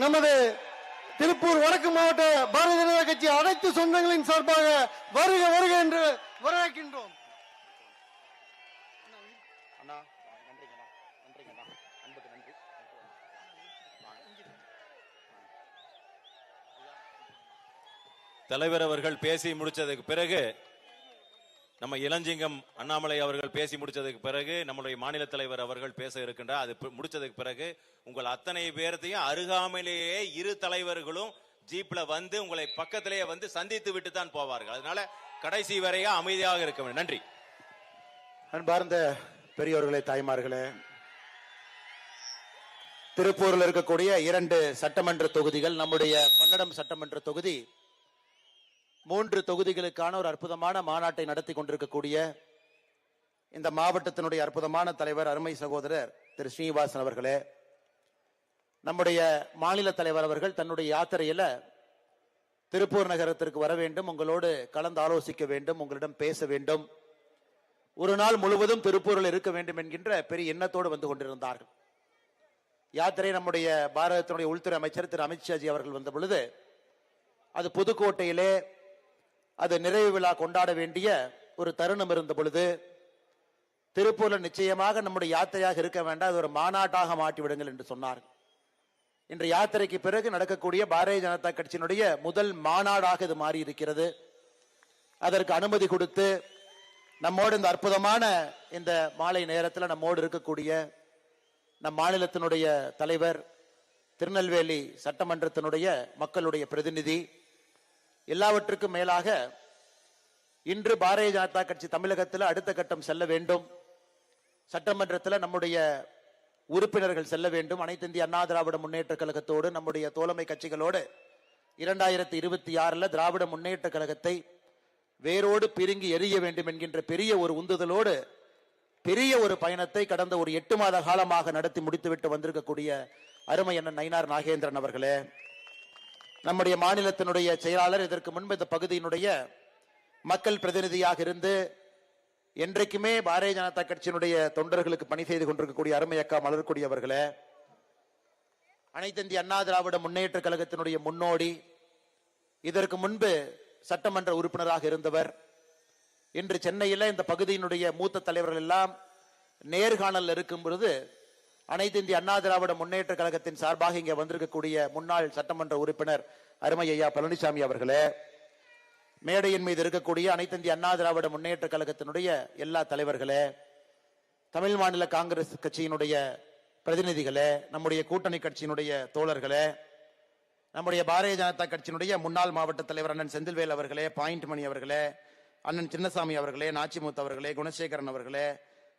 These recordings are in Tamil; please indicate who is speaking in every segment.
Speaker 1: நமது திருப்பூர் வடக்கு மாவட்ட பாரதிய ஜனதா கட்சி அனைத்து சொந்தங்களின் சார்பாக வருக வருக என்று வரவேற்கின்றோம்.
Speaker 2: தலைவர் அவர்கள் பேசி முடிச்சதுக்கு பிறகு, நம்ம இளஞ்சிங்கம் அண்ணாமலை அவர்கள் பேசி முடிச்சதுக்கு பிறகு நம்முடைய மாநில தலைவர் அவர்கள் பேச இருக்கின்றார். அது முடிச்சதுக்கு பிறகு உங்கள் அத்தனை பேரத்தையும் அருகாமையிலேயே இரு தலைவர்களும் ஜீப்ல வந்து உங்களை பக்கத்திலேயே வந்து சந்தித்து விட்டு தான் போவார்கள். அதனால கடைசி வரையா அமைதியாக இருக்க வேண்டும். நன்றி.
Speaker 3: அன்பார்ந்த பெரியோர்களே, தாய்மார்களே, திருப்பூரில் இருக்கக்கூடிய 2 சட்டமன்ற தொகுதிகள், நம்முடைய பல்லடம் சட்டமன்ற தொகுதி 3 தொகுதிகளுக்கான ஒரு அற்புதமான மாநாட்டை நடத்தி கொண்டிருக்கக்கூடிய இந்த மாவட்டத்தினுடைய அற்புதமான தலைவர், அருமை சகோதரர் திரு ஸ்ரீனிவாசன் அவர்களே, நம்முடைய மாநில தலைவர் அவர்கள் தன்னுடைய யாத்திரையில திருப்பூர் நகரத்திற்கு வர வேண்டும், உங்களோடு கலந்து ஆலோசிக்க வேண்டும், உங்களிடம் பேச வேண்டும், ஒரு நாள் முழுவதும் திருப்பூரில் இருக்க வேண்டும் என்கின்ற பெரிய எண்ணத்தோடு வந்து கொண்டிருந்தார்கள். யாத்திரை நம்முடைய பாரதத்தினுடைய உள்துறை அமைச்சர் திரு அமித்ஷாஜி அவர்கள் வந்த பொழுது, அது புதுக்கோட்டையிலே அது நிறைவு விழா கொண்டாட வேண்டிய ஒரு தருணம் இருந்த பொழுது, திருப்பூர்ல நிச்சயமாக நம்முடைய யாத்திரையாக இருக்க வேண்டாம், அது ஒரு மாநாட்டாக மாற்றி விடுங்கள் என்று சொன்னார். இன்று யாத்திரைக்கு பிறகு நடக்கக்கூடிய பாரதிய ஜனதா கட்சியினுடைய முதல் மாநாடாக இது மாறி இருக்கிறது. அதற்கு அனுமதி கொடுத்து நம்மோடு இந்த அற்புதமான இந்த மாலை நேரத்தில் நம்மோடு இருக்கக்கூடிய நம் மாநிலத்தினுடைய தலைவர், திருநெல்வேலி சட்டமன்றத்தினுடைய மக்களுடைய பிரதிநிதி, எல்லாவற்றுக்கும் மேலாக இன்று பாரதிய ஜனதா கட்சி தமிழகத்தில் அடுத்த கட்டம் செல்ல வேண்டும், சட்டமன்றத்தில் நம்முடைய உறுப்பினர்கள் செல்ல வேண்டும், அனைத்து இந்திய அண்ணா திராவிட முன்னேற்ற கழகத்தோடு நம்முடைய தோழமை கட்சிகளோடு 2026 திராவிட முன்னேற்ற கழகத்தை வேரோடு பிரிங்கி எரிய வேண்டும் என்கின்ற பெரிய ஒரு உந்துதலோடு பெரிய ஒரு பயணத்தை கடந்த ஒரு 8 மாத காலமாக நடத்தி முடித்துவிட்டு வந்திருக்கக்கூடிய அருமை அண்ணன் நயினார் நாகேந்திரன் அவர்களே, நம்முடைய மாநிலத்தினுடைய செயலாளர், இதற்கு முன்பு இந்த பகுதியினுடைய மக்கள் பிரதிநிதியாக இருந்து என்றைக்குமே பாரதிய ஜனதா கட்சியினுடைய தொண்டர்களுக்கு பணி செய்து கொண்டிருக்கக்கூடிய அருமை அக்கா மலர்கொடி அவர்களே, அனைத்து இந்திய அண்ணா திராவிட முன்னேற்ற கழகத்தினுடைய முன்னோடி, இதற்கு முன்பு சட்டமன்ற உறுப்பினராக இருந்தவர், இன்று சென்னையில் இந்த பகுதியினுடைய மூத்த தலைவர்கள் எல்லாம் நேர்காணல் இருக்கும் பொழுது அனைத்து இந்திய அண்ணா திராவிட முன்னேற்ற கழகத்தின் சார்பாக இங்கே வந்திருக்கக்கூடிய முன்னாள் சட்டமன்ற உறுப்பினர் அருமை ஐயா பழனிசாமி அவர்களே, மேடையின் மீது இருக்கக்கூடிய அனைத்து இந்திய அண்ணா திராவிட முன்னேற்ற கழகத்தினுடைய எல்லா தலைவர்களே, தமிழ் மாநில காங்கிரஸ் கட்சியினுடைய பிரதிநிதிகளே, நம்முடைய கூட்டணி கட்சியினுடைய தோழர்களே, நம்முடைய பாரதிய ஜனதா கட்சியினுடைய முன்னாள் மாவட்ட தலைவர் அண்ணன் செந்தில்வேல் அவர்களே, பாயிண்ட் மணி அவர்களே, அண்ணன் சின்னசாமி அவர்களே, நாச்சிமுத்து அவர்களே, குணசேகரன் அவர்களே,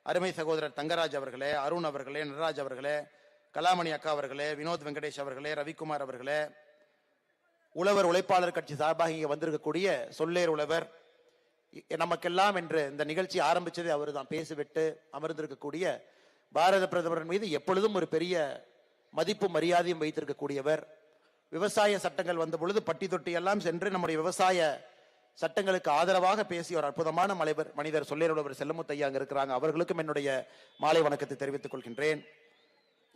Speaker 3: அருமை சகோதரர் தங்கராஜ் அவர்களே, அருண் அவர்களே, நடராஜ் அவர்களே, கலாமணி அக்கா அவர்களே, வினோத் வெங்கடேஷ் அவர்களே, ரவிக்குமார் அவர்களே, உழவர் உழைப்பாளர் கட்சி சார்பாக இங்கே வந்திருக்கக்கூடிய சொல்லேர் உழவர், நமக்கெல்லாம் என்று இந்த நிகழ்ச்சி ஆரம்பிச்சது அவர் தான், பேசிவிட்டு அமர்ந்திருக்கக்கூடிய பாரத பிரதமர் மீது எப்பொழுதும் ஒரு பெரிய மதிப்பு மரியாதையும் வைத்திருக்கக்கூடியவர், விவசாய சட்டங்கள் வந்த பொழுது பட்டி தொட்டி எல்லாம் சென்று நம்முடைய விவசாய சட்டங்களுக்கு ஆதரவாக பேசிய ஒரு அற்புதமான மனிதர் சொல்லேர் உழவர் செல்லமுத்தையா அங்க இருக்கிறாங்க. அவர்களுக்கும் என்னுடைய மாலை வணக்கத்தை தெரிவித்துக் கொள்கின்றேன்.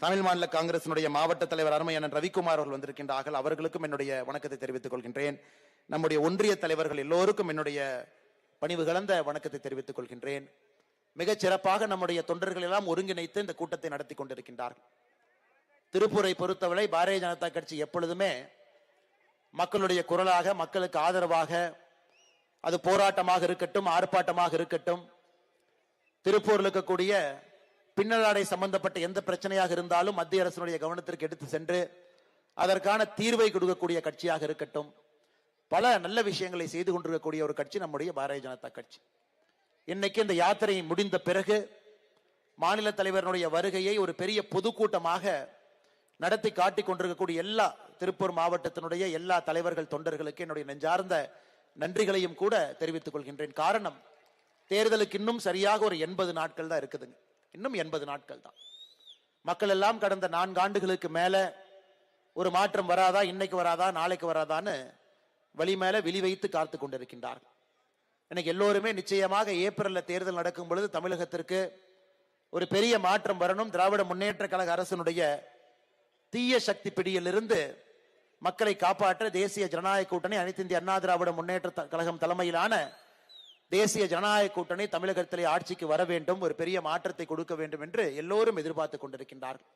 Speaker 3: தமிழ் மாநில காங்கிரசினுடைய மாவட்ட தலைவர் அருமை அண்ணன் ரவிக்குமார் அவர்கள் வந்திருக்கின்றார்கள், அவர்களுக்கும் என்னுடைய வணக்கத்தை தெரிவித்துக் கொள்கின்றேன். நம்முடைய ஒன்றிய தலைவர்கள் எல்லோருக்கும் என்னுடைய பணிவு கலந்த வணக்கத்தை தெரிவித்துக் கொள்கின்றேன். மிகச் சிறப்பாக நம்முடைய தொண்டர்கள் எல்லாம் ஒருங்கிணைத்து இந்த கூட்டத்தை நடத்தி கொண்டிருக்கின்றார்கள். திருப்பூரை பொறுத்தவரை பாரதிய ஜனதா கட்சி எப்பொழுதுமே மக்களுடைய குரலாக, மக்களுக்கு ஆதரவாக, அது போராட்டமாக இருக்கட்டும், ஆர்ப்பாட்டமாக இருக்கட்டும், திருப்பூரில் இருக்கக்கூடிய பின்னலாடை சம்பந்தப்பட்ட எந்த பிரச்சனையாக இருந்தாலும் மத்திய அரசினுடைய கவனத்திற்கு எடுத்து சென்று அதற்கான தீர்வை கொடுக்கக்கூடிய கட்சியாக இருக்கட்டும், பல நல்ல விஷயங்களை செய்து கொண்டிருக்கக்கூடிய ஒரு கட்சி நம்முடைய பாரதிய ஜனதா கட்சி. இன்னைக்கு இந்த யாத்திரை முடிந்த பிறகு மாநில தலைவருடைய வருகையை ஒரு பெரிய பொதுக்கூட்டமாக நடத்தி காட்டிக் கொண்டிருக்கக்கூடிய எல்லா திருப்பூர் மாவட்டத்தினுடைய எல்லா தலைவர்கள் தொண்டர்களுக்கு என்னுடைய நெஞ்சார்ந்த நன்றிகளையும் கூட தெரிவித்துக் கொள்கின்றேன். காரணம், தேர்தலுக்கு இன்னும் சரியாக ஒரு 80 நாட்கள் தான் இருக்குதுங்க. இன்னும் 80 நாட்கள் தான். மக்கள் எல்லாம் கடந்த 4 ஆண்டுகளுக்கு மேல ஒரு மாற்றம் வராதா, இன்னைக்கு வராதா, நாளைக்கு வராதான்னு வழி மேல விழி வைத்து காத்து கொண்டிருக்கின்றார்கள். இன்னைக்கு எல்லோருமே நிச்சயமாக ஏப்ரல்ல தேர்தல் நடக்கும் பொழுது தமிழகத்திற்கு ஒரு பெரிய மாற்றம் வரணும், திராவிட முன்னேற்ற கழக அரசினுடைய தீய சக்தி பிடியிலிருந்து மக்களை காப்பாற்ற தேசிய ஜனநாயக கூட்டணி, அனைத்து இந்திய அண்ணா திராவிட முன்னேற்ற கழகம் தலைமையிலான தேசிய ஜனநாயக கூட்டணி தமிழகத்திலே ஆட்சிக்கு வர வேண்டும், ஒரு பெரிய மாற்றத்தை கொடுக்க வேண்டும் என்று எல்லோரும் எதிர்பார்த்து கொண்டிருக்கின்றார்கள்.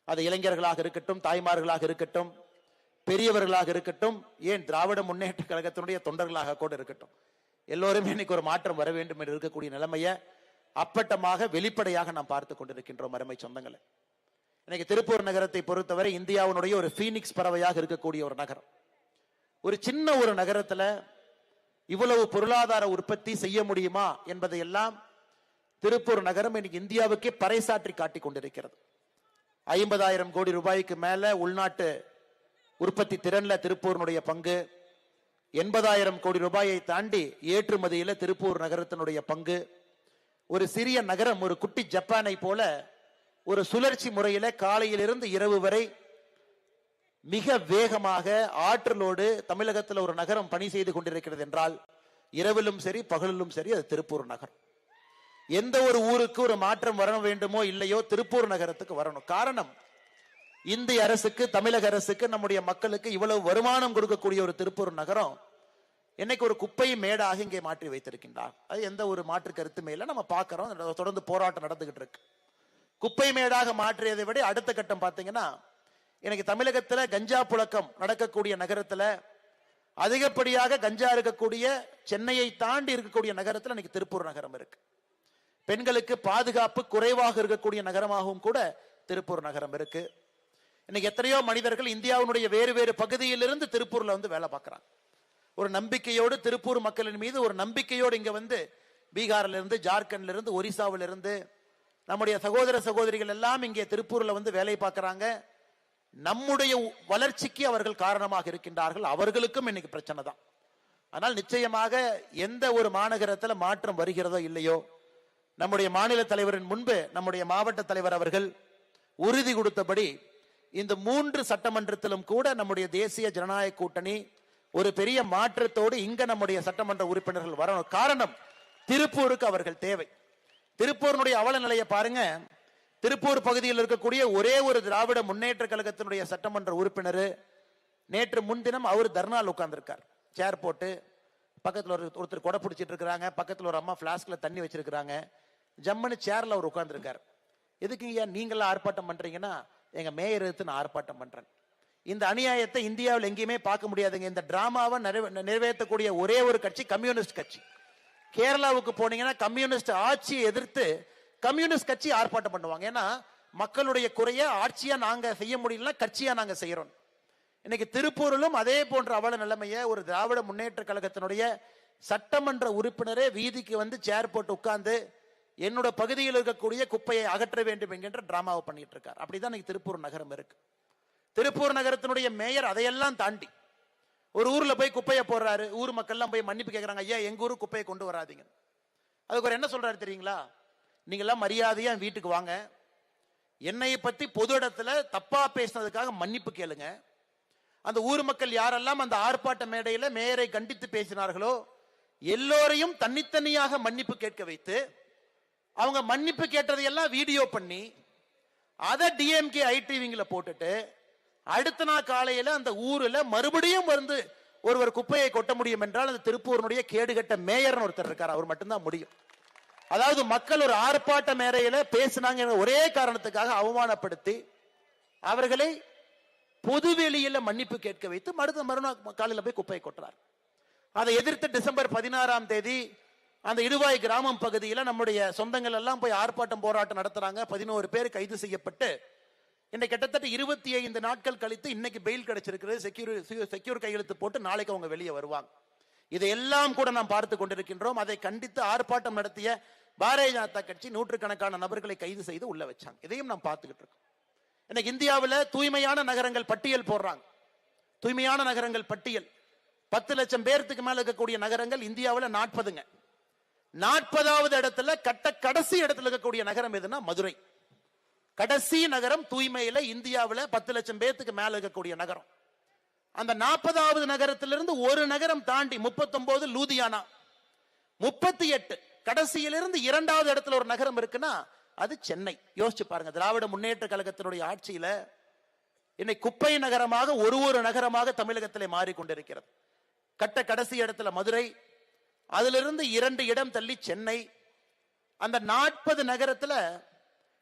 Speaker 3: அது இளைஞர்களாக இருக்கட்டும், தாய்மார்களாக இருக்கட்டும், பெரியவர்களாக இருக்கட்டும், ஏன் திராவிட முன்னேற்ற கழகத்தினுடைய தொண்டர்களாக கூட இருக்கட்டும், எல்லோரும் இன்னைக்கு ஒரு மாற்றம் வர வேண்டும் என்று இருக்கக்கூடிய நிலைமையை அப்பட்டமாக வெளிப்படையாக நாம் பார்த்து கொண்டிருக்கின்றோம். அருமை சொந்தங்களை, இன்னைக்கு திருப்பூர் நகரத்தை பொறுத்தவரை இந்தியாவினுடைய ஒரு பீனிக்ஸ் பறவையாக இருக்கக்கூடிய ஒரு நகரம். ஒரு சின்ன ஒரு நகரத்துல இவ்வளவு பொருளாதார உற்பத்தி செய்ய முடியுமா என்பதை எல்லாம் திருப்பூர் நகரம் இன்னைக்கு இந்தியாவுக்கே பறைசாற்றி காட்டிக் கொண்டிருக்கிறது. 50,000 கோடி ரூபாய்க்கு மேல உள்நாட்டு உற்பத்தி திறன்ல திருப்பூரினுடைய பங்கு, 80,000 கோடி ரூபாயை தாண்டி ஏற்றுமதியில திருப்பூர் நகரத்தினுடைய பங்கு. ஒரு சிறிய நகரம், ஒரு குட்டி ஜப்பானை போல ஒரு சுழற்சி முறையில காலையிலிருந்து இரவு வரை மிக வேகமாக ஆற்றலோடு தமிழகத்தில் ஒரு நகரம் பணி செய்து கொண்டிருக்கிறது என்றால் இரவிலும் சரி பகலிலும் சரி அது திருப்பூர் நகரம். எந்த ஒரு ஊருக்கு ஒரு மாற்றம் வர வேண்டுமோ இல்லையோ திருப்பூர் நகரத்துக்கு வரணும். காரணம், இந்திய அரசுக்கு, தமிழக அரசுக்கு, நம்முடைய மக்களுக்கு இவ்வளவு வருமானம் கொடுக்கக்கூடிய ஒரு திருப்பூர் நகரம் என்னைக்கு ஒரு குப்பை மேடாக இங்கே மாற்றி வைத்திருக்கின்றார். அது எந்த ஒரு மாற்று கருத்துமே இல்லை. நம்ம பார்க்கிறோம், தொடர்ந்து போராட்டம் நடந்துகிட்டு இருக்கு. குப்பை மேடாக மாற்றியதை விட அடுத்த கட்டம் பார்த்தீங்கன்னா, எனக்கு தமிழகத்தில் கஞ்சா புழக்கம் நடக்கக்கூடிய நகரத்தில் அதிகப்படியாக கஞ்சா இருக்கக்கூடிய சென்னையை தாண்டி இருக்கக்கூடிய நகரத்தில் இன்னைக்கு திருப்பூர் நகரம் இருக்கு. பெண்களுக்கு பாதுகாப்பு குறைவாக இருக்கக்கூடிய நகரமாகவும் கூட திருப்பூர் நகரம் இருக்கு. இன்னைக்கு எத்தனையோ மனிதர்கள் இந்தியாவினுடைய வேறு வேறு பகுதியிலிருந்து திருப்பூர்ல வந்து வேலை பார்க்கறாங்க. ஒரு நம்பிக்கையோடு திருப்பூர் மக்களின் மீது ஒரு நம்பிக்கையோடு இங்க வந்து பீகார்ல இருந்து, ஜார்க்கண்ட்ல இருந்து, ஒரிசாவில இருந்து நம்முடைய சகோதர சகோதரிகள் எல்லாம் இங்கே திருப்பூர்ல வந்து வேலை பார்க்கறாங்க. நம்முடைய வளர்ச்சிக்கு அவர்கள் காரணமாக இருக்கின்றார்கள். அவர்களுக்கும் இன்னைக்கு பிரச்சனை தான். ஆனால் நிச்சயமாக எந்த ஒரு மாநகரத்தில் மாற்றம் வருகிறதோ இல்லையோ, நம்முடைய மாநில தலைவரின் முன்பு நம்முடைய மாவட்ட தலைவர் அவர்கள் உறுதி கொடுத்தபடி இந்த 3 சட்டமன்றத்திலும் கூட நம்முடைய தேசிய ஜனநாயக கூட்டணி ஒரு பெரிய மாற்றத்தோடு இங்க நம்முடைய சட்டமன்ற உறுப்பினர்கள் வரணும். காரணம், திருப்பூருக்கு அவர்கள் தேவை. திருப்பூரினுடைய அவல நிலையை பாருங்க. திருப்பூர் பகுதியில் இருக்கக்கூடிய ஒரே ஒரு திராவிட முன்னேற்ற கழகத்தினுடைய சட்டமன்ற உறுப்பினர் நேற்று முன்தினம் அவர் தர்ணால் உட்கார்ந்திருக்கார். சேர் போட்டு பக்கத்தில் ஒருத்தர் கொடை பிடிச்சிட்டு இருக்கிறாங்க, பக்கத்தில் ஒரு அம்மா பிளாஸ்க்ல தண்ணி வச்சிருக்கிறாங்க. ஜம்முன்னு சேர்ல அவர் உட்கார்ந்துருக்கார். எதுக்கு நீங்களாம் ஆர்ப்பாட்டம் பண்றீங்கன்னா, எங்க மேயர் எடுத்து நான் ஆர்ப்பாட்டம் பண்றேன். இந்த அநியாயத்தை இந்தியாவில் எங்கேயுமே பார்க்க முடியாதுங்க. இந்த டிராமாவை நிறைவேற்றக்கூடிய ஒரே ஒரு கட்சி கம்யூனிஸ்ட் கட்சி. கேரளாவுக்கு போனீங்கன்னா கம்யூனிஸ்ட் ஆட்சியை எதிர்த்து கம்யூனிஸ்ட் கட்சி ஆர்ப்பாட்டம் பண்ணுவாங்க. ஏன்னா மக்களுடைய குறைய ஆட்சியா நாங்க செய்ய முடியல, கட்சியா நாங்க செய்யறோம். இன்னைக்கு திருப்பூரிலும் அதே போன்ற அவல நிலைமையை ஒரு திராவிட முன்னேற்ற கழகத்தினுடைய சட்டமன்ற உறுப்பினரே வீதிக்கு வந்து சேர் போட்டு உட்கார்ந்து என்னோட பகுதியில் இருக்கக்கூடிய குப்பையை அகற்ற வேண்டும் என்கின்ற டிராமாவை பண்ணிட்டு இருக்கார். அப்படிதான் இன்னைக்கு திருப்பூர் நகரம் இருக்கு. திருப்பூர் நகரத்தினுடைய மேயர் அதையெல்லாம் தாண்டி ஒரு ஊர்ல போய் குப்பையை போடுறாரு. ஊர் மக்கள் எல்லாம் போய் மன்னிப்பு கேட்கறாங்க, ஐயா எங்க ஊரு குப்பையை கொண்டு வராதீங்க. அதுக்கு ஒரு என்ன சொல்றாரு தெரியுங்களா, நீங்க எல்லாம் மரியாதையா வீட்டுக்கு வாங்க, என்னை பத்தி பொது இடத்துல தப்பா பேசினதுக்காக மன்னிப்பு கேளுங்க. அந்த ஊர் மக்கள் யாரெல்லாம் அந்த ஆர்ப்பாட்ட மேடையில மேயரை கண்டித்து பேசினார்களோ எல்லோரையும் தனித்தனியாக மன்னிப்பு கேட்க வைத்து அவங்க மன்னிப்பு கேட்டதையெல்லாம் வீடியோ பண்ணி அதை டிஎம்கே ஐடிவிங்ல போட்டுட்டு அடுத்த நாள் காலையில அந்த ஊர்ல மறுபடியும் வந்து ஒருவர் குப்பையை கொட்ட முடியும் என்றால் அந்த திருப்பூரினுடைய கேடுகட்ட மேயர்னு ஒருத்தர் இருக்கார், அவர் மட்டும்தான் முடியும். அதாவது மக்கள் ஒரு ஆர்ப்பாட்ட மேடையில பேசினாங்க ஒரே காரணத்துக்காக அவமானப்படுத்தி அவர்களை பொதுவெளியில மன்னிப்பு கேட்க வைத்து மறுநாள் காலையில போய் குப்பையை கொட்டுறார். அதை எதிர்த்து டிசம்பர் 16ஆம் தேதி அந்த இடுவாய் கிராமம் பகுதியில் நம்முடைய சொந்தங்கள் எல்லாம் போய் ஆர்ப்பாட்டம் போராட்டம் நடத்துறாங்க. 11 பேர் கைது செய்யப்பட்டு இன்னைக்கு கிட்டத்தட்ட 25 நாட்கள் கழித்து இன்னைக்கு பெயில் கிடைச்சிருக்கிறது. செக்யூர் கையெழுத்து போட்டு நாளைக்கு அவங்க வெளியே வருவாங்க. இதையெல்லாம் கூட நாம் பார்த்து கொண்டிருக்கின்றோம். அதை கண்டித்து ஆர்ப்பாட்டம் நடத்திய பாரதிய ஜனதா கட்சி நூற்றுக்கணக்கான நபர்களை கைது செய்து உள்ள வச்சாங்க. இதையும் நாம் பார்த்துக்கிட்டு இருக்கோம். இன்னைக்கு இந்தியாவில் தூய்மையான நகரங்கள் பட்டியல் போடுறாங்க. தூய்மையான நகரங்கள் பட்டியல் 10 லட்சம் பேருக்கு மேல இருக்கக்கூடிய நகரங்கள் இந்தியாவில் 40ங்க. 40வது இடத்துல கடைசி இடத்துல இருக்கக்கூடிய நகரம் எதுனா மதுரை. கடைசி நகரம் தூய்மையில இந்தியாவில் 10 லட்சம் பேருக்கு மேல இருக்கக்கூடிய நகரம். அந்த 40வது நகரத்திலிருந்து ஒரு நகரம் தாண்டி 39 லூதியானா, 38 கடைசியிலிருந்து 2வது இடத்துல ஒரு நகரம் இருக்குன்னா அது சென்னை. யோசிச்சு பாருங்க, திராவிட முன்னேற்ற கழகத்தினுடைய ஆட்சியில இன்னைக்கு குப்பை நகரமாக ஒரு நகரமாக தமிழகத்திலே மாறிக்கொண்டிருக்கிறது. கடைசி இடத்துல மதுரை, அதிலிருந்து 2 இடம் தள்ளி சென்னை, அந்த 40 நகரத்துல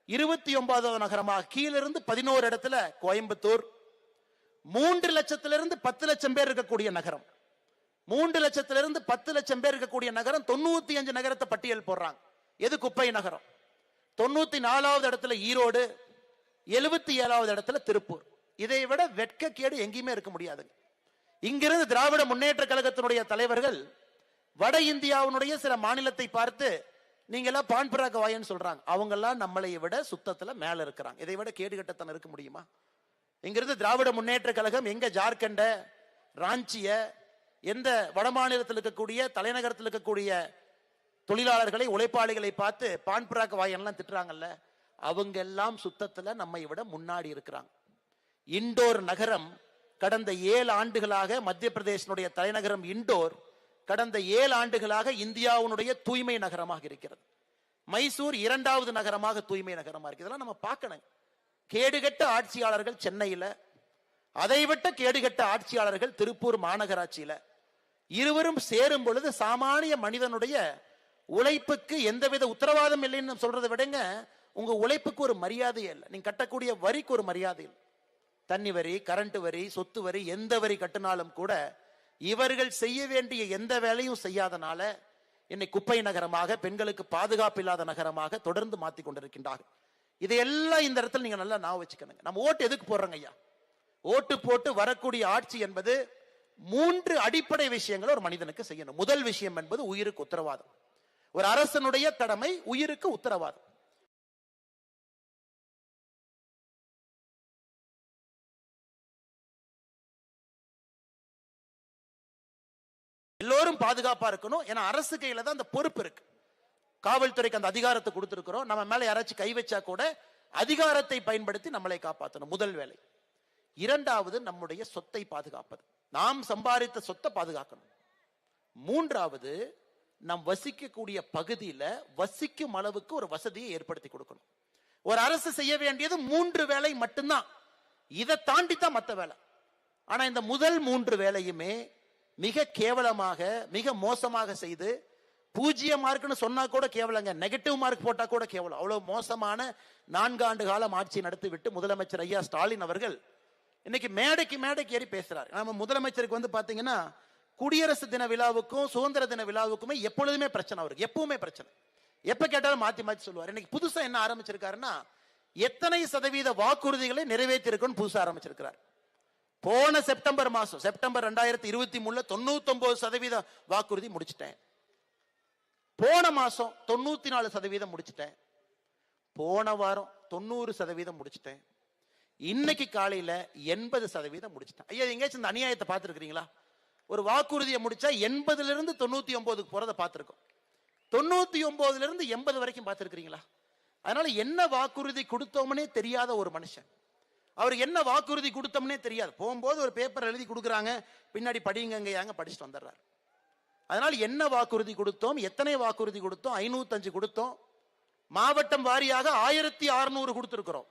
Speaker 3: 29வது நகரமாக கீழிருந்து 11 இடத்துல கோயம்புத்தூர், 3 லட்சத்திலிருந்து 10 லட்சம் பேர் இருக்கக்கூடிய நகரம், 3 லட்சத்திலிருந்து 10 லட்சம் பேர் இருக்கக்கூடிய நகரம் 95 நகரத்தை பட்டியல் போடுறாங்க. எது குப்பை நகரம்? 94வது இடத்துல ஈரோடு, 77வது இடத்துல திருப்பூர். இதை விட வெட்கக்கேடு எங்கேயுமே இருக்க முடியாது. இங்கிருந்து திராவிட முன்னேற்ற கழகத்தினுடைய தலைவர்கள் வட இந்தியாவினுடைய சில மாநிலத்தை பார்த்து நீங்க எல்லாம் பான்பராக வாயன்னு சொல்றாங்க. அவங்க எல்லாம் நம்மளை விட சுத்தத்துல மேல இருக்கிறாங்க. இதை விட கேடுகட்டத்தனம் இருக்க முடியுமா? இங்கிருந்து திராவிட முன்னேற்ற கழகம் எங்க ஜார்க்கண்ட, ராஞ்சிய, எந்த வட மாநிலத்தில் இருக்கக்கூடிய தலைநகரத்தில் இருக்கக்கூடிய தொழிலாளர்களை, உழைப்பாளிகளை பார்த்து பான்பராக வாயன்லாம் திட்டுறாங்கல்ல, அவங்க எல்லாம் சுத்தத்துல நம்மை விட முன்னாடி இருக்கிறாங்க. இண்டோர் நகரம் கடந்த 7 ஆண்டுகளாக, மத்திய பிரதேசனுடைய தலைநகரம் இண்டோர் கடந்த 7 ஆண்டுகளாக இந்தியாவுடைய தூய்மை நகரமாக இருக்கிறது. மைசூர் 2வது நகரமாக தூய்மை நகரமாக இருக்கு. இதெல்லாம் நம்ம பார்க்கணும். கேடுகட்ட ஆட்சியாளர்கள் சென்னையில, அதை விட்ட கேடுகட்ட ஆட்சியாளர்கள் திருப்பூர் மாநகராட்சியில. இருவரும் சேரும் பொழுது சாமானிய மனிதனுடைய உழைப்புக்கு எந்தவித உத்தரவாதம் இல்லைன்னு சொல்றதை விடங்க, உங்க உழைப்புக்கு ஒரு மரியாதை இல்லை. நீங்க கட்டக்கூடிய வரிக்கு ஒரு மரியாதை இல்லை. தண்ணி வரி, கரண்ட் வரி, சொத்து வரி, எந்த வரி கட்டினாலும் கூட இவர்கள் செய்ய வேண்டிய எந்த வேலையும் செய்யாதனால இன்னைக்கு குப்பை நகரமாக, பெண்களுக்கு பாதுகாப்பு இல்லாத நகரமாக தொடர்ந்து மாத்தி கொண்டிருக்கின்றார்கள். இதையெல்லாம் இந்த இடத்துல நீங்க நல்லா ஞாபகம் வச்சுக்கணுங்க. நம்ம ஓட்டு எதுக்கு போடுறோங்க ஐயா? ஓட்டு போட்டு வரக்கூடிய ஆட்சி என்பது 3 அடிப்படை விஷயங்களை ஒரு மனிதனுக்கு செய்யணும். முதல் விஷயம் என்பது உயிருக்கு உத்தரவாதம். ஒரு அரசனுடைய கடமை உயிருக்கு உத்தரவாதம். எல்லோரும் பாதுகாப்பா இருக்கணும். ஏன்னா அரசு கையில தான் அந்த பொறுப்பு இருக்கு. காவல்துறைக்கு அந்த அதிகாரத்தை கொடுத்திருக்கிறோம். நம்ம மேல யாராச்சும் கை வச்சா கூட அதிகாரத்தை பயன்படுத்தி நம்மளை காப்பாற்றணும். முதல் வேலை. 2வது நம்முடைய சொத்தை பாதுகாப்பது. நாம் சம்பாதித்த சொத்தை பாதுகாக்கணும். 3வது நாம் வசிக்கக்கூடிய பகுதியில வசிக்கும் அளவுக்கு ஒரு வசதியை ஏற்படுத்தி கொடுக்கணும். ஒரு அரசு செய்ய வேண்டியது 3 வேலை மட்டும்தான். இதை தாண்டி தான் மற்ற வேலை. ஆனா இந்த முதல் 3 வேலையுமே மிக கேவலமாக, மிக மோசமாக செய்து, 0 மார்க்னு சொன்னா கூட கேவலங்க, நெகட்டிவ் மார்க் போட்டா கூட கேவலம். அவ்வளவு மோசமான 4 ஆண்டு காலம் ஆட்சி நடத்திவிட்டு முதலமைச்சர் ஐயா ஸ்டாலின் அவர்கள் இன்னைக்கு மேடைக்கு ஏறி பேசுறாரு. நம்ம முதலமைச்சருக்கு வந்து பாத்தீங்கன்னா குடியரசு தின விழாவுக்கும் சுதந்திர தின விழாவுக்குமே எப்பொழுதுமே பிரச்சனை. அவருக்கு எப்பவுமே பிரச்சனை. எப்ப கேட்டாலும் மாத்தி சொல்லுவார். இன்னைக்கு புதுசா என்ன ஆரம்பிச்சிருக்காருன்னா, எத்தனை சதவீத வாக்குறுதிகளை நிறைவேற்றி இருக்குன்னு புதுசா ஆரம்பிச்சிருக்கிறார். போன செப்டம்பர் மாசம், செப்டம்பர் 2023 99% வாக்குறுதி முடிச்சிட்டேன். போன மாசம் 94% முடிச்சிட்டேன். போன வாரம் 90% முடிச்சிட்டேன். இன்னைக்கு காலையில 80% முடிச்சிட்டேன். ஐயா, எங்கேயாச்சும் இந்த அநியாயத்தை பார்த்திருக்கிறீங்களா? ஒரு வாக்குறுதியை முடிச்சா 80லிருந்து 99க்கு போறதை பார்த்திருக்கோம். 99லிருந்து 80 வரைக்கும் பார்த்திருக்கிறீங்களா? அதனால என்ன வாக்குறுதி கொடுத்தோம்னே தெரியாத ஒரு மனுஷன். அவருக்கு என்ன வாக்குறுதி கொடுத்தோம்னே தெரியாது. போகும்போது ஒரு பேப்பர் எழுதி கொடுக்குறாங்க, பின்னாடி படிங்க படிச்சுட்டு வந்துடுறாரு. அதனால என்ன வாக்குறுதி கொடுத்தோம், எத்தனை வாக்குறுதி கொடுத்தோம்? 505 கொடுத்தோம். மாவட்டம் வாரியாக 1600 கொடுத்திருக்கிறோம்.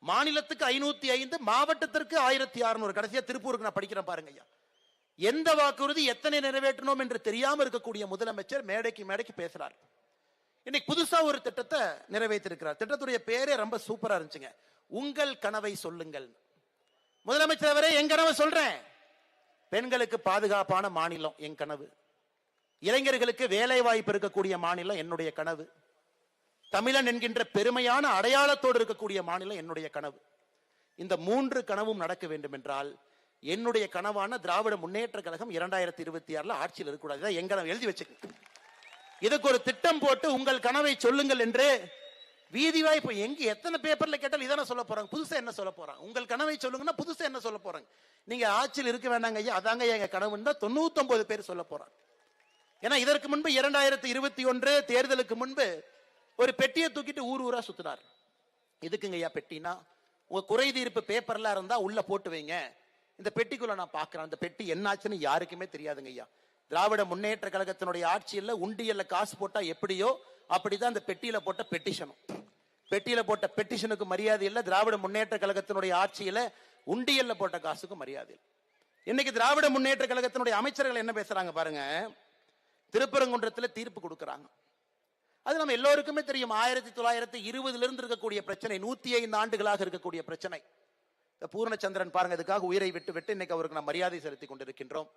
Speaker 3: மாநிலத்துக்கு 505, மாவட்டத்திற்கு 1600. கடைசியா திருப்பூருக்கு நான் படிக்கிறேன் பாருங்க ஐயா. எந்த வாக்குறுதி எத்தனை நிறைவேற்றணும் என்று தெரியாம இருக்கக்கூடிய முதலமைச்சர் மேடைக்கு பேசுறார். இன்னைக்கு புதுசா ஒரு திட்டத்தை நிறைவேற்றிருக்கிறார். திட்டத்துடைய பேரே ரொம்ப சூப்பரா இருந்துச்சுங்க. உங்கள் கனவை சொல்லுங்கள். முதலமைச்சர் அவரே, என் கனவை சொல்றேன். பெண்களுக்கு பாதுகாப்பான மாநிலம் என் கனவு. இளைஞர்களுக்கு வேலை வாய்ப்பு இருக்கக்கூடிய மாநிலம் என்னுடைய கனவு. தமிழன் என்கின்ற பெருமையான அடையாளத்தோடு இருக்கக்கூடிய மாநிலம் என்னுடைய கனவு. இந்த 3 கனவும் நடக்க வேண்டும் என்றால் என்னுடைய கனவான திராவிட முன்னேற்ற கழகம் 2026 ஆட்சியில் இருக்கக்கூடாது. என் கனவு எழுதி வச்சுக்க. இதுக்கு ஒரு திட்டம் போட்டு உங்கள் கனவை சொல்லுங்கள் என்று வீதி வாய்ப்பு எங்க எத்தனை பேப்பர்ல கேட்டாலும் இதான சொல்ல போறாங்க. புதுசா என்ன சொல்ல போறாங்க? உங்கள் கனவை சொல்லுங்கன்னா புதுசா என்ன சொல்ல போறாங்க? நீங்க ஆட்சியில் இருக்க வேண்டாங்க ஐயா, அதாங்க எங்க கனவுன்னு தான் 99 பேர் சொல்ல போறாங்க. ஏன்னா இதற்கு முன்பு 2021 தேர்தலுக்கு முன்பு ஒரு பெட்டியை தூக்கிட்டு ஊரா சுத்தினார். இதுக்குங்க ஐயா பெட்டினா, உங்க குறை தீர்ப்பு பேப்பர்லாம் இருந்தா உள்ள போட்டு வைங்க, இந்த பெட்டிக்குள்ள நான் பாக்குறேன். அந்த பெட்டி என்னாச்சுன்னு யாருக்குமே தெரியாதுங்க ஐயா. திராவிட முன்னேற்ற கழகத்தினுடைய ஆட்சியில் உண்டியல்ல காசு போட்டா எப்படியோ அப்படிதான் அந்த பெட்டியில போட்ட பெட்டிஷனும். பெட்டியில போட்ட பெட்டிஷனுக்கு மரியாதை இல்லை. திராவிட முன்னேற்ற கழகத்தினுடைய ஆட்சியில உண்டியல்ல போட்ட காசுக்கும் மரியாதை இல்லை. இன்னைக்கு திராவிட முன்னேற்ற கழகத்தினுடைய அமைச்சர்கள் என்ன பேசுறாங்க பாருங்க. திருப்பரங்குன்றத்தில் தீர்ப்பு கொடுக்கறாங்க. அது நம்ம எல்லோருக்குமே தெரியும். 1920 இருந்து இருக்கக்கூடிய பிரச்சனை, 105 ஆண்டுகளாக இருக்கக்கூடிய பிரச்சனை. பூர்ணச்சந்திரன் பாருங்க, இதுக்காக உயிரை விட்டு இன்னைக்கு அவருக்கு நாம் மரியாதை செலுத்தி கொண்டிருக்கின்றோம்.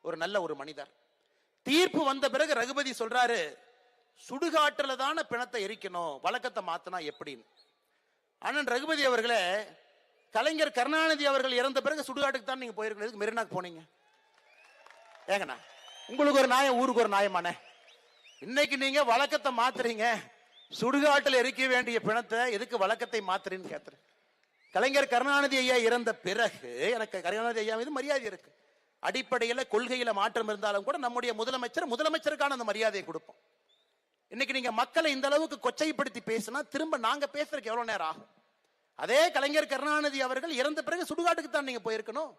Speaker 3: ஒரு நல்ல ஒரு மனிதர். தீர்ப்பு வந்த பிறகு ரகுபதி சொல்றாரு, சுடுகாட்டுல தான பிணத்தை எரிக்கணும், வழக்கத்தை மாத்தினா எப்படின்னு. அண்ணன் ரகுபதி அவர்களே, கலைஞர் கருணாநிதி அவர்கள் இறந்த பிறகு சுடுகாட்டுக்கு தான் நீங்க போயிருக்கணும், மெரினாக்கு போனீங்க ஏங்கண்ணா? உங்களுக்கு ஒரு நியாயம், ஊருக்கு ஒரு நியாயமானே. இன்னைக்கு நீங்க வழக்கத்தை மாத்துறீங்க, சுடுகாட்டில் எரிக்க வேண்டிய பிணத்தை எதுக்கு வழக்கத்தை மாத்துறீன்னு கேட்கிறேன். கலைஞர் கருணாநிதி ஐயா இறந்த பிறகு எனக்கு கருணாநிதி ஐயா மீது மரியாதை இருக்கு. அடிப்படையில கொள்கையில மாற்றம் இருந்தாலும் கூட நம்முடைய முதலமைச்சருக்கான அந்த மரியாதையை கொடுப்போம். இன்னைக்கு நீங்க மக்களை இந்த அளவுக்கு கொச்சைப்படுத்தி பேசினா திரும்ப நாங்க பேசுறதுக்கு எவ்வளவு நேரம் ஆகும்? அதே கலைஞர் கருணாநிதி அவர்கள் இறந்த பிறகு சுடுகாட்டுக்கு தான் நீங்க போயிருக்கணும்.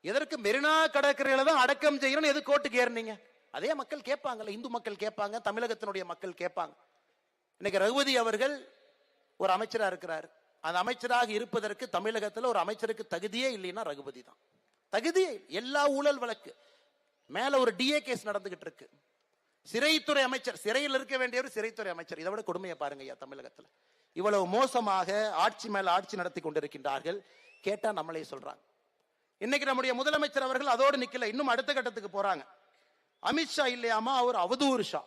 Speaker 3: எதற்கு மெரினா கடற்கரையில தான் அடக்கம் செய்யணும், எது கோர்ட்டுக்கு ஏறினீங்க? அதே மக்கள் கேட்பாங்கல்ல, இந்து மக்கள் கேட்பாங்க, தமிழகத்தினுடைய மக்கள் கேட்பாங்க. இன்னைக்கு ரகுபதி அவர்கள் ஒரு அமைச்சரா இருக்கிறார். அந்த அமைச்சராக இருப்பதற்கு தமிழகத்தில் ஒரு அமைச்சருக்கு தகுதியே இல்லைன்னா ரகுபதி தான். தகுதியே எல்லா ஊழல் வழக்கு மேல ஒரு டிஏ கேஸ் நடந்துகிட்டு இருக்கு. சிறைத்துறை அமைச்சர், சிறையில் இருக்க வேண்டியவர் சிறைத்துறை அமைச்சர். இதை விட கொடுமையை பாருங்க ஐயா. தமிழகத்தில் இவ்வளவு மோசமாக ஆட்சி மேல ஆட்சி நடத்தி கொண்டிருக்கின்றார்கள். கேட்டா நம்மளே சொல்றாங்க. இன்னைக்கு நம்முடைய முதலமைச்சர் அவர்கள் அதோடு நிக்கல, இன்னும் அடுத்த கட்டத்துக்கு போறாங்க. அமித்ஷா இல்லையாமா, அவர் அவதூறு ஷா,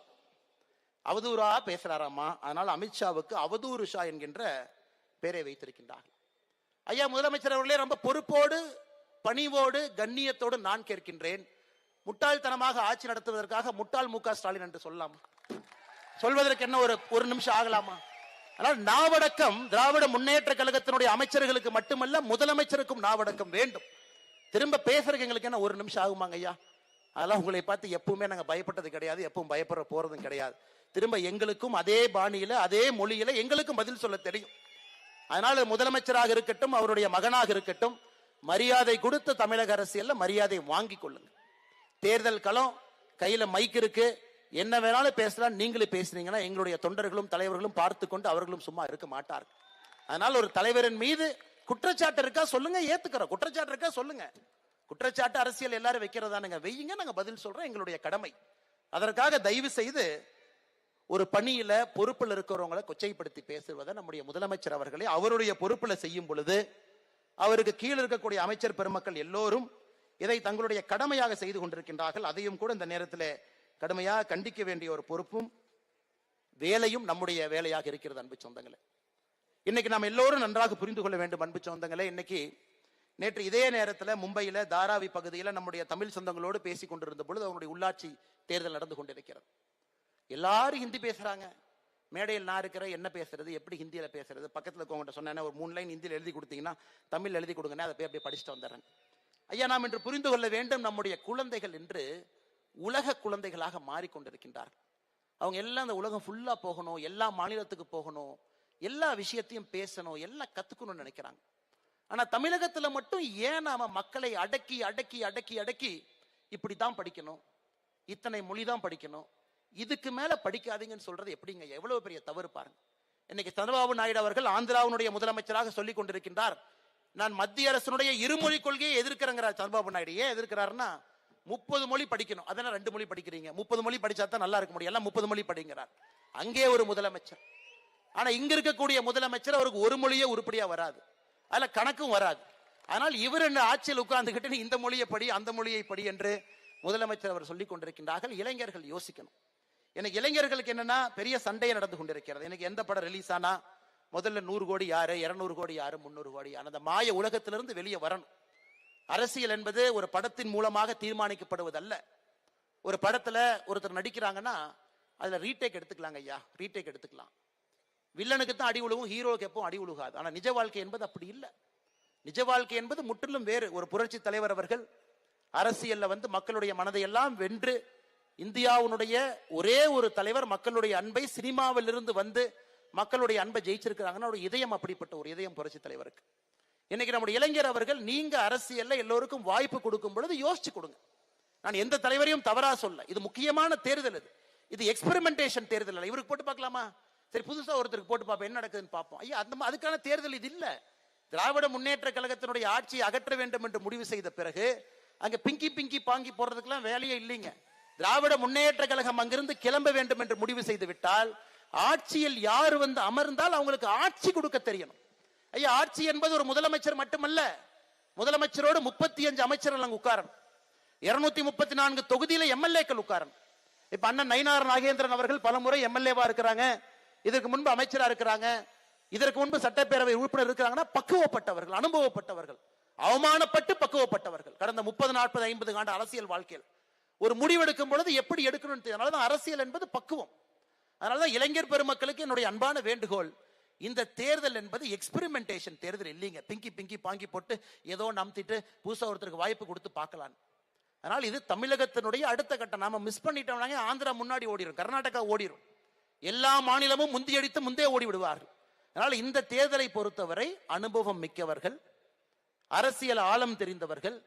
Speaker 3: அவதூறா பேசுறாராமா. அதனால அமித்ஷாவுக்கு அவதூறு ஷா என்கின்ற பெயரை வைத்திருக்கின்றார்கள். ஐயா முதலமைச்சர் அவர்களே, ரொம்ப பொறுப்போடு பணிவோடு கண்ணியத்தோடு நான் கேட்கின்றேன், முட்டாள்தனமாக ஆட்சி நடத்துவதற்காக முட்டாள் மு க ஸ்டாலின் என்று சொல்லலாமா? சொல்வதற்கு என்ன ஒரு நிமிஷம் ஆகலாமா? ஆனால் நாவடக்கம் திராவிட முன்னேற்ற கழகத்தினுடைய அமைச்சர்களுக்கு மட்டுமல்ல, முதலமைச்சருக்கும் நாவடக்கம் வேண்டும். திரும்ப பேசுறதுக்கு எங்களுக்கு என்ன ஒரு நிமிஷம் ஆகுமாங்க ஐயா? அதெல்லாம் உங்களை பார்த்து எப்பவுமே நாங்க பயப்பட்டது கிடையாது, எப்பவும் பயப்பட போறதும் கிடையாது. திரும்ப எங்களுக்கும் அதே பாணியில அதே மொழியில எங்களுக்கும் பதில் சொல்ல தெரியும். அதனால முதலமைச்சராக இருக்கட்டும், அவருடைய மகனாக இருக்கட்டும், மரியாதை கொடுத்து தமிழக அரசியல்ல மரியாதை வாங்கி கொள்ளுங்க. தேர்தல் களம் கையில மைக் இருக்கு, என்ன வேணாலும் பேசலாம். நீங்களும் பேசுறீங்கன்னா எங்களுடைய தொண்டர்களும் தலைவர்களும் பார்த்து கொண்டு அவர்களும் சும்மா இருக்க மாட்டார்கள். அதனால ஒரு தலைவரின் மீது குற்றச்சாட்டு இருக்கா சொல்லுங்க, ஏத்துக்கிறோம். குற்றச்சாட்டு இருக்கா சொல்லுங்க. குற்றச்சாட்டு அரசியல் எல்லாரும் வைக்கிறதானுங்க, வெய்யுங்க, நாங்க பதில் சொல்றோம், எங்களுடைய கடமை. அதற்காக தயவு செய்து ஒரு பணியில பொறுப்பில் இருக்கிறவங்களை கொச்சைப்படுத்தி பேசுவதை நம்முடைய முதலமைச்சர் அவர்களே அவருடைய பொறுப்புல செய்யும் பொழுது அவருக்கு கீழே இருக்கக்கூடிய அமைச்சர் பெருமக்கள் எல்லோரும் இதை தங்களுடைய கடமையாக செய்து கொண்டிருக்கின்றார்கள். அதையும் கூட இந்த நேரத்தில் கடுமையாக கண்டிக்க வேண்டிய ஒரு பொறுப்பும் வேலையும் நம்முடைய வேலையாக இருக்கிறது. அன்பு சொந்தங்களே, இன்னைக்கு நாம் எல்லோரும் நன்றாக புரிந்து கொள்ள வேண்டும். அன்பு சொந்தங்களே, இன்னைக்கு நேற்று இதே நேரத்தில் மும்பையில தாராவி பகுதியில் நம்முடைய தமிழ் சொந்தங்களோடு பேசிக் கொண்டிருந்த பொழுது அவருடைய உள்ளாட்சி தேர்தல் நடந்து கொண்டிருக்கிறது. எல்லாரும் ஹிந்தி பேசுறாங்க. மேடையில் நான் இருக்கிற என்ன பேசுறது, எப்படி ஹிந்தியில பேசுறது? பக்கத்தில் இருக்கவங்க சொன்னேன், ஒரு 3 லைன் ஹிந்தியில் எழுதி கொடுத்தீங்கன்னா தமிழ் எழுதி கொடுங்க, அதை போய் அப்படியே படிச்சுட்டு வந்துடுறேன். ஐயா, நாம் இன்று புரிந்து கொள்ள வேண்டும், நம்முடைய குழந்தைகள் இன்று உலக குழந்தைகளாக மாறிக்கொண்டிருக்கின்றார்கள். அவங்க எல்லாம் அந்த உலகம் ஃபுல்லா போகணும், எல்லா மாநிலத்துக்கு போகணும், எல்லா விஷயத்தையும் பேசணும், எல்லாம் கத்துக்கணும்னு நினைக்கிறாங்க. ஆனா தமிழகத்துல மட்டும் ஏன் நாம மக்களை அடக்கி அடக்கி அடக்கி அடக்கி இப்படித்தான் படிக்கணும், இத்தனை மொழி தான் படிக்கணும், இதுக்கு மேல படிக்காதீங்கன்னு சொல்றது எப்படிங்க? எவ்வளவு பெரிய தவறு பாருங்க. இன்னைக்கு சந்திரபாபு நாயுடு அவர்கள் ஆந்திராவுடைய முதலமைச்சராக சொல்லிக் கொண்டிருக்கின்றார், நான் மத்திய அரசினுடைய இருமொழி கொள்கையை எதிர்க்கிறேங்கிறார். சந்திரபாபு நாயுடு ஏன் எதிர்க்கிறாருன்னா, 30 மொழி படிக்கணும், அதெல்லாம் 2 மொழி படிக்கிறீங்க, 30 மொழி படிச்சா தான் நல்லா இருக்க முடியும், எல்லாம் 30 மொழி படிங்கிறார். அங்கே ஒரு முதலமைச்சர். ஆனா இங்க இருக்கக்கூடிய முதலமைச்சர் அவருக்கு ஒரு மொழியே உருப்படியா வராது, அதுல கணக்கும் வராது. ஆனால் இவர் என்ன ஆட்சியில் உட்கார்ந்துகிட்டு இந்த மொழியை படி அந்த மொழியை படி என்று முதலமைச்சர் அவர் சொல்லிக் கொண்டிருக்கின்றார்கள். இளைஞர்கள் யோசிக்கணும். எனக்கு இளைஞர்களுக்கு என்னன்னா பெரிய சண்டையை நடந்து கொண்டிருக்கிறது. எனக்கு எந்த படம் ரிலீஸ் ஆனா முதல்ல 100 கோடி யாரு, 200 கோடி யாரு, 300 கோடி யாரு, அந்த மாய உலகத்திலிருந்து வெளியே வரணும். அரசியல் என்பது ஒரு படத்தின் மூலமாக தீர்மானிக்கப்படுவதல்ல. ஒரு படத்துல ஒருத்தர் நடிக்கிறாங்கன்னா அதுல ரீடேக் எடுத்துக்கலாங்க ஐயா, ரீடேக் எடுத்துக்கலாம். வில்லனுக்கு தான் அடி உழுவும், ஹீரோக்கு எப்பவும் அடி உழுகாது. ஆனா நிஜ வாழ்க்கை என்பது அப்படி இல்லை. நிஜ வாழ்க்கை என்பது முற்றிலும் வேறு. ஒரு புரட்சி தலைவர் அவர்கள் அரசியல்ல வந்து மக்களுடைய மனதை எல்லாம் வென்று, இந்தியாவுடைய ஒரே ஒரு தலைவர் மக்களுடைய அன்பை சினிமாவில் இருந்து வந்து மக்களுடைய அன்பை ஜெயிச்சிருக்கிறாங்கன்னா ஒரு இதயம் அப்படிப்பட்ட ஒரு இதயம் புரட்சி தலைவருக்கு. இன்னைக்கு நம்முடைய இளைஞர் அவர்கள், நீங்க அரசியல்ல எல்லோருக்கும் வாய்ப்பு கொடுக்கும் பொழுது யோசிச்சு கொடுங்க. நான் எந்த தலைவரையும் தவறா சொல்ல, இது முக்கியமான தேர்தல், இது எக்ஸ்பெரிமெண்டேஷன் தேர்தல் அல்ல. இவருக்கு போட்டு பார்க்கலாமா, சரி புதுசா ஒருத்தருக்கு போட்டு பார்ப்போம் என்ன நடக்குதுன்னு பார்ப்போம். ஐயா, அதுக்கான தேர்தல் இது இல்ல. திராவிட முன்னேற்ற கழகத்தினுடைய ஆட்சியை அகற்ற வேண்டும் என்று முடிவு செய்த பிறகு அங்க பிங்கி பிங்கி பாங்கி போறதுக்கெல்லாம் வேலையே இல்லைங்க. திராவிட முன்னேற்ற கழகம் அங்கிருந்து கிளம்ப வேண்டும் என்று முடிவு செய்து விட்டால் ஆட்சியில் யார் வந்து அமர்ந்தால் அவங்களுக்கு ஆட்சி கொடுக்க தெரியணும். ஐயா, ஆட்சி என்பது ஒரு முதலமைச்சர் மட்டுமல்ல. முதலமைச்சரோடு 35 அமைச்சர்கள் அங்க உட்காரணும். 234 தொகுதியில எம்எல்ஏக்கள் உட்காரணும். இப்ப அண்ணன் நயினார் நாகேந்திரன் அவர்கள் பலமுறை எம்எல்ஏவா இருக்கிறாங்க, இதற்கு முன்பு அமைச்சரா இருக்கிறாங்க, இதற்கு முன்பு சட்டப்பேரவை உறுப்பினர் இருக்கிறாங்கன்னா பக்குவப்பட்டவர்கள், அனுபவப்பட்டவர்கள், அவமானப்பட்டு பக்குவப்பட்டவர்கள். கடந்த 30, 40, 50 ஆண்டு அரசியல் வாழ்க்கையில் ஒரு முடிவெடுக்கும் பொழுது எப்படி எடுக்கணும். அதனாலதான் அரசியல் என்பது பக்குவம். அதனாலதான் இளைஞர் பெருமக்களுக்கு என்னுடைய அன்பான வேண்டுகோள், இந்த தேர்தல் என்பது எக்ஸ்பெரிமெண்டேஷன் தேர்தல் இல்லைங்க. பிங்கி பிங்கி பாங்கி போட்டு ஏதோ நம்பிட்டு புதுசா ஒருத்தருக்கு வாய்ப்பு கொடுத்து பார்க்கலாம். அதனால் இது தமிழகத்தினுடைய அடுத்த கட்டம். நாம மிஸ் பண்ணிட்டோம்னாங்க ஆந்திரா முன்னாடி ஓடிடும், கர்நாடகா ஓடிடும், எல்லா மாநிலமும் முந்தியடித்து முந்தே ஓடி விடுவார்கள். அதனால் இந்த தேர்தலை பொறுத்தவரை அனுபவம் மிக்கவர்கள், அரசியல் ஆழம் தெரிந்தவர்கள்,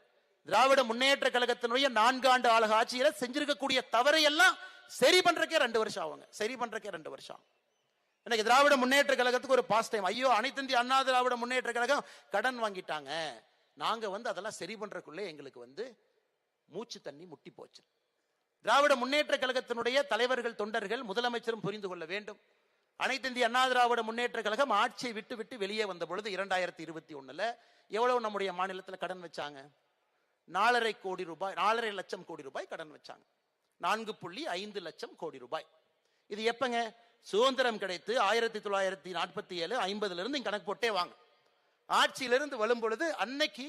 Speaker 3: திராவிட முன்னேற்ற கழகத்தினுடைய 4 ஆண்டு ஆட்சியில செஞ்சிருக்கக்கூடிய தவறை எல்லாம் சரி பண்றக்கே 2 வருஷம் ஆகுங்க. சரி பண்றக்கே 2 வருஷம். எனக்கு திராவிட முன்னேற்ற கழகத்துக்கு ஒரு பாஸ் டைம். ஐயோ, அனைத்து இந்திய அண்ணா திராவிட முன்னேற்ற கழகம் கடன் வாங்கிட்டாங்க, நாங்க அதெல்லாம் சரி பண்றதுக்குள்ளே எங்களுக்கு மூச்சு தண்ணி முட்டி போச்சு. திராவிட முன்னேற்ற கழகத்தினுடைய தலைவர்கள், தொண்டர்கள், முதலமைச்சரும் புரிந்து கொள்ள வேண்டும். அனைத்து இந்திய அண்ணா திராவிட முன்னேற்ற கழகம் ஆட்சியை விட்டு விட்டு வெளியே வந்த பொழுது 2021 எவ்வளவு நம்முடைய மாநிலத்தில் கடன் வச்சாங்க? 4.5 கோடி ரூபாய், 4.5 லட்சம் கோடி ரூபாய் கடன் வச்சாங்க. 4.5 லட்சம் கோடி ரூபாய். இது எப்பங்க? சுதந்திரம் கிடைத்து 1947, 50 இருந்து கணக்கு போட்டே வாங்க. ஆட்சியிலிருந்து வரும் பொழுது அன்னைக்கு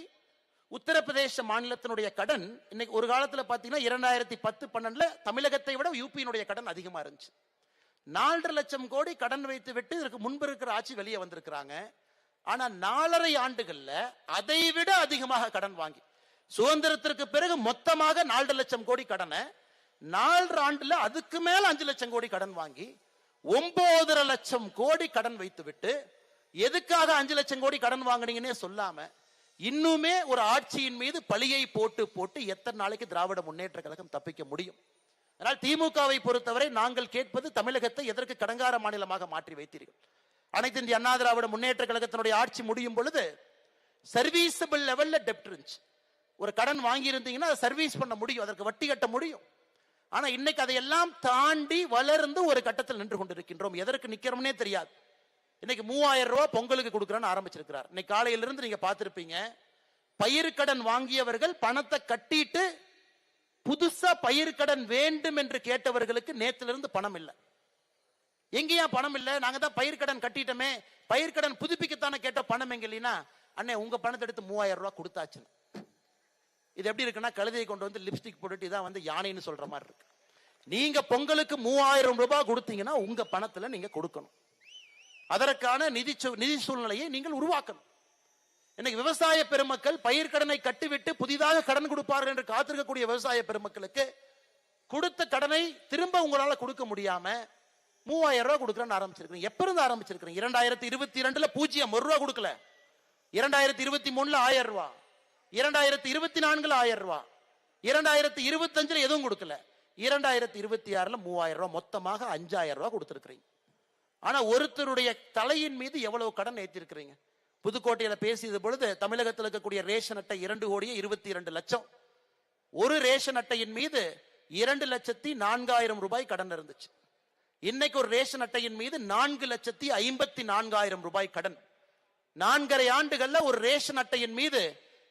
Speaker 3: உத்தரப்பிரதேச மாநிலத்தினுடைய கடன் இன்னைக்கு ஒரு காலத்துல பாத்தீங்கன்னா 2010-12 தமிழகத்தை விட யூபியினுடைய கடன் அதிகமா இருந்துச்சு. 4.5 லட்சம் கோடி கடன் வைத்து விட்டு இதற்கு முன்பு இருக்கிற ஆட்சி வெளியே வந்திருக்கிறாங்க. ஆனா 4.5 ஆண்டுகள்ல அதை விட அதிகமாக கடன் வாங்கி, சுதந்திரத்திற்கு பிறகு மொத்தமாக 4.5 லட்சம் கோடி கடனை 4 ஆண்டுல அதுக்கு மேல 5 லட்சம் கோடி கடன் வாங்கி 9.5 லட்சம் கோடி கடன் வைத்து விட்டு எதுக்காக 5 லட்சம் கோடி கடன் வாங்கினீங்கன்னே சொல்லாம இன்னுமே ஒரு ஆட்சியின் மீது பழியை போட்டு போட்டு எத்தனை நாளைக்கு திராவிட முன்னேற்ற கழகம் தப்பிக்க முடியும்? அதனால் திமுகவை பொறுத்தவரை நாங்கள் கேட்பது, தமிழகத்தை எதற்கு கடங்கார மாநிலமாக மாற்றி வைத்தீர்கள்? அனைத்து இந்திய அண்ணா திராவிட முன்னேற்ற கழகத்தினுடைய ஆட்சி முடியும் பொழுது சர்வீசபிள் லெவல்ல டெப்ட் இருந்துச்சு. ஒரு கடன் வாங்கி இருந்தீங்கன்னா அதை சர்வீஸ் பண்ண முடியும், அதற்கு வட்டி கட்ட முடியும். ஆனா இன்னைக்கு அதையெல்லாம் தாண்டி வளர்ந்து ஒரு கட்டத்தில் நின்று கொண்டிருக்கின்றோம். எதற்கு நிக்கிறோம்னே தெரியாது. இன்னைக்கு 3000 ரூபாய் பொங்கலுக்கு கொடுக்கறன்னு ஆரம்பிச்சிருக்கிறார். இன்னைக்கு காலையிலிருந்து நீங்க பார்த்திருப்பீங்க, பயிர்க்கடன் வாங்கியவர்கள் பணத்தை கட்டிட்டு புதுசா பயிர்க்கடன் வேண்டும் என்று கேட்டவர்களுக்கு நேற்றிலிருந்து பணம் இல்லை. எங்கேயா பணம் இல்லை? நாங்க தான் பயிர்க்கடன் கட்டிட்டோமே, பயிர்க்கடன் புதுப்பிக்கத்தானே கேட்ட பணம் எங்க இல்லைன்னா, அண்ணே உங்க பணத்தை எடுத்து 3000 ரூபாய் கொடுத்தாச்சு. இது எப்படி இருக்குன்னா, கழுதையை கொண்டு வந்து லிப்ஸ்டிக் போட்டுட்டு இதான் யானைன்னு சொல்ற மாதிரி இருக்கு. நீங்க பொங்கலுக்கு 3000 ரூபாய் கொடுத்தீங்கன்னா உங்க பணத்துல நீங்க கொடுக்கணும். அதற்கான நிதி சூழ்நிலையை நீங்கள் உருவாக்கணும். இன்னைக்கு விவசாய பெருமக்கள் பயிர்க்கடனை கட்டிவிட்டு புதிதாக கடன் கொடுப்பார்கள் என்று காத்திருக்கக்கூடிய விவசாய பெருமக்களுக்கு கொடுத்த கடனை திரும்ப உங்களால கொடுக்க முடியாம 3000 ரூபாய் கொடுக்கறன்னு ஆரம்பிச்சிருக்கீங்க. எப்ப இருந்து ஆரம்பிச்சிருக்கீங்க? 2022 0 ரூபாய் கொடுக்கல, 2023 1000 ரூபாய், 2024 1000 ரூபாய், 2025 எதுவும் கொடுக்கல, 2026 3000 ரூபாய், மொத்தமாக 5000 ரூபாய் கொடுத்திருக்கிறீங்க. ஆனா ஒருத்தருடைய தலையின் மீது எவ்வளவு கடன் ஏற்றிருக்கிறீங்க? புதுக்கோட்டையில பேசியது பொழுது தமிழகத்தில் இருக்கக்கூடிய ரேஷன் அட்டை 2,22,00,000. ஒரு ரேஷன் அட்டையின் மீது 2,04,000 ரூபாய் கடன் இருந்துச்சு. இன்னைக்கு ஒரு ரேஷன் அட்டையின் மீது 4,54,000 ரூபாய் கடன். 4.5 ஆண்டுகள்ல ஒரு ரேஷன் அட்டையின் மீது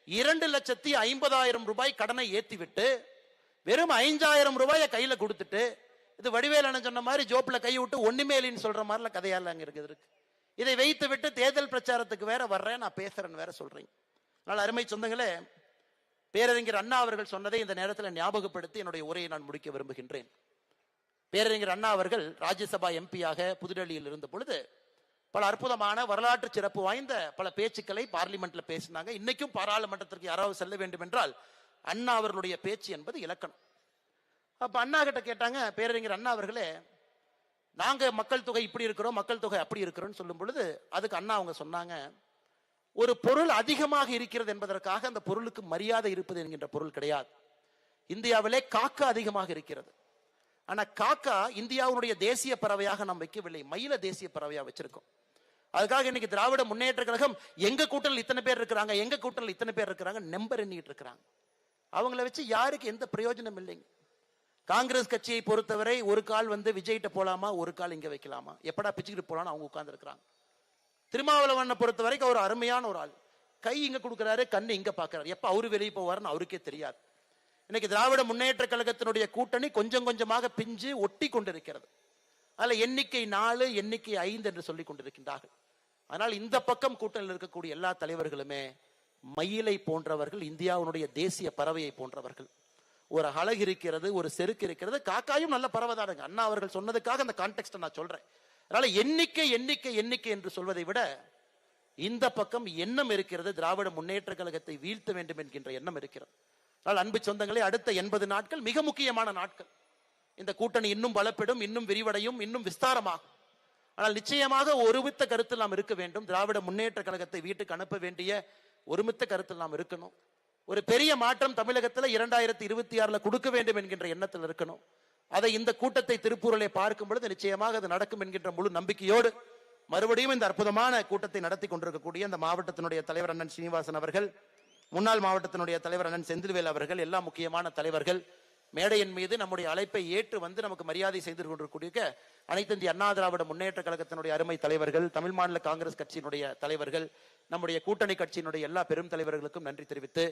Speaker 3: 2,50,000 ரூபாய் கடனை ஏத்திவிட்டு வெறும் 5,000 ரூபாயை கையில கொடுத்துட்டு, இது வடிவேலன் சொன்ன மாதிரி ஜோப்ல கை விட்டு ஒண்ணுமே இல்லைன்னு சொல்ற மாதிரி கதையால அங்க இருக்கு. இதை வைத்து விட்டு தேர்தல் பிரச்சாரத்துக்கு வேற வர்றேன், நான் பேசுறேன்னு வேற சொல்றீங்க. அதனால அருமை சொந்தங்களே, பேரறிஞர் அண்ணா அவர்கள் சொன்னதை இந்த நேரத்தில் ஞாபகப்படுத்தி என்னுடைய உரையை நான் முடிக்க விரும்புகின்றேன். பேரறிஞர் அண்ணா அவர்கள் ராஜ்யசபா எம்பியாக புதுடெல்லியில் இருந்த பொழுது பல அற்புதமான வரலாற்று சிறப்பு வாய்ந்த பல பேச்சுக்களை பார்லிமெண்ட்ல பேசினாங்க. இன்னைக்கும் பாராளுமன்றத்திற்கு யாராவது செல்ல வேண்டும் என்றால் அண்ணா அவர்களுடைய பேச்சு என்பது இலக்கணம். அப்ப அண்ணா கிட்ட கேட்டாங்க, பேரறிஞர் அண்ணா அவர்களே, நாங்க மக்கள் தொகை இப்படி இருக்கிறோம், மக்கள் தொகை அப்படி இருக்கிறோம்னு சொல்லும் பொழுது அதுக்கு அண்ணா அவங்க சொன்னாங்க, ஒரு பொருள் அதிகமாக இருக்கிறது என்பதற்காக அந்த பொருளுக்கு மரியாதை இருப்பது என்கின்ற பொருள் கிடையாது. இந்தியாவிலே காக்கா அதிகமாக இருக்கிறது. ஆனா காக்கா இந்தியாவுடைய தேசிய பறவையாக நாம் வைக்கவில்லை, மயில தேசிய பறவையா வச்சிருக்கோம். அதுக்காக இன்னைக்கு திராவிட முன்னேற்ற கழகம் எங்க கூட்டணியில் இத்தனை பேர் இருக்கிறாங்க, எங்க கூட்டணியில் இத்தனை பேர் இருக்கிறாங்க நம்பர் எண்ணிட்டு இருக்கிறாங்க. அவங்கள வச்சு யாருக்கு எந்த பிரயோஜனம் இல்லைங்க. காங்கிரஸ் கட்சியை பொறுத்தவரை ஒரு கால் விஜய்கிட்ட போலாமா, ஒரு கால் இங்க வைக்கலாமா, எப்படா பிச்சுக்கிட்டு போலான்னு அவங்க உட்கார்ந்து இருக்கிறாங்க. திருமாவளவனை பொறுத்த வரைக்கும் அவர் அருமையான ஒரு ஆள். கை இங்க கொடுக்கிறாரு, கண்ணு இங்க பாக்குறாரு. எப்ப அவரு வெளியே போவாருன்னு அவருக்கே தெரியாது. இன்னைக்கு திராவிட முன்னேற்ற கழகத்தினுடைய கூட்டணி கொஞ்சம் கொஞ்சமாக பிஞ்சு ஒட்டி கொண்டிருக்கிறது. அதுல எண்ணிக்கை 4, எண்ணிக்கை 5 என்று சொல்லிக் கொண்டிருக்கின்றார்கள். ஆனால் இந்த பக்கம் கூட்டணியில் இருக்கக்கூடிய எல்லா தலைவர்களுமே மயிலை போன்றவர்கள், இந்தியாவுடைய தேசிய பறவையை போன்றவர்கள். ஒரு அழகு இருக்கிறது, ஒரு செருக்கு இருக்கிறது. காக்காயும் நல்ல பறவைதானுங்க. அண்ணா அவர்கள் சொன்னதுக்காக அந்த கான்டெக்ட் நான் சொல்றேன். அதனால எண்ணிக்கை எண்ணிக்கை எண்ணிக்கை என்று சொல்வதை விட இந்த பக்கம் எண்ணம் இருக்கிறது. திராவிட முன்னேற்ற கழகத்தை வீழ்த்த வேண்டும் என்கின்ற எண்ணம் இருக்கிறது. அதனால் அன்பு சொந்தங்களே, அடுத்த 80 நாட்கள் மிக முக்கியமான நாட்கள். இந்த கூட்டணி இன்னும் பலப்படும், இன்னும் விரிவடையும், இன்னும் விஸ்தாரமாகும். ஆனால் நிச்சயமாக ஒருமித்த கருத்தில் நாம் இருக்க வேண்டும். திராவிட முன்னேற்ற கழகத்தை வீட்டுக்கு அனுப்ப வேண்டிய ஒருமித்த கருத்தில் நாம் இருக்கணும். ஒரு பெரிய மாற்றம் தமிழகத்தில் 2026 கொடுக்க வேண்டும் என்கின்ற எண்ணத்தில் இருக்கணும். அதை இந்த கூட்டத்தை திருப்பூரிலே பார்க்கும் பொழுது நிச்சயமாக அது நடக்கும் என்கின்ற முழு நம்பிக்கையோடு மறுபடியும் இந்த அற்புதமான கூட்டத்தை நடத்தி கொண்டிருக்கக்கூடிய அந்த மாவட்டத்தினுடைய தலைவர் அண்ணன் சீனிவாசன் அவர்கள், முன்னாள் மாவட்டத்தினுடைய தலைவர் அண்ணன் செந்தில்வேல் அவர்கள், எல்லா முக்கியமான தலைவர்கள் மேடையின் மீது நம்முடைய அழைப்பை ஏற்று நமக்கு மரியாதை செய்து கொண்டிருக்கக்கூடிய அனைத்து இந்திய அண்ணா திராவிட முன்னேற்ற கழகத்தினுடைய அருமை தலைவர்கள், தமிழ் மாநில காங்கிரஸ் கட்சியினுடைய தலைவர்கள், நம்முடைய கூட்டணி கட்சியினுடைய எல்லா பெரும் தலைவர்களுக்கும் நன்றி தெரிவித்து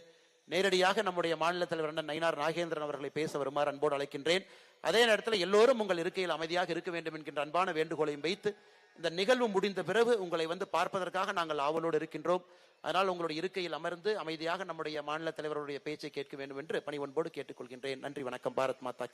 Speaker 3: நேரடியாக நம்முடைய மாநில தலைவர் அண்ணன் நயினார் நாகேந்திரன் அவர்களை பேச வருமாறு அன்போடு அழைக்கின்றேன். அதே நேரத்தில் எல்லோரும் உங்கள் இருக்கையில் அமைதியாக இருக்க வேண்டும் என்கின்ற அன்பான வேண்டுகோளையும் வைத்து இந்த நிகழ்வு முடிந்த பிறகு உங்களை பார்ப்பதற்காக நாங்கள் ஆவலோடு இருக்கின்றோம். அதனால் உங்களுடைய இருக்கையில் அமர்ந்து அமைதியாக நம்முடைய மாநில தலைவருடைய பேச்சை கேட்க வேண்டும் என்று பணிவன்போடு கேட்டுக்கொள்கின்றேன். நன்றி, வணக்கம். பாரத் மாதா கி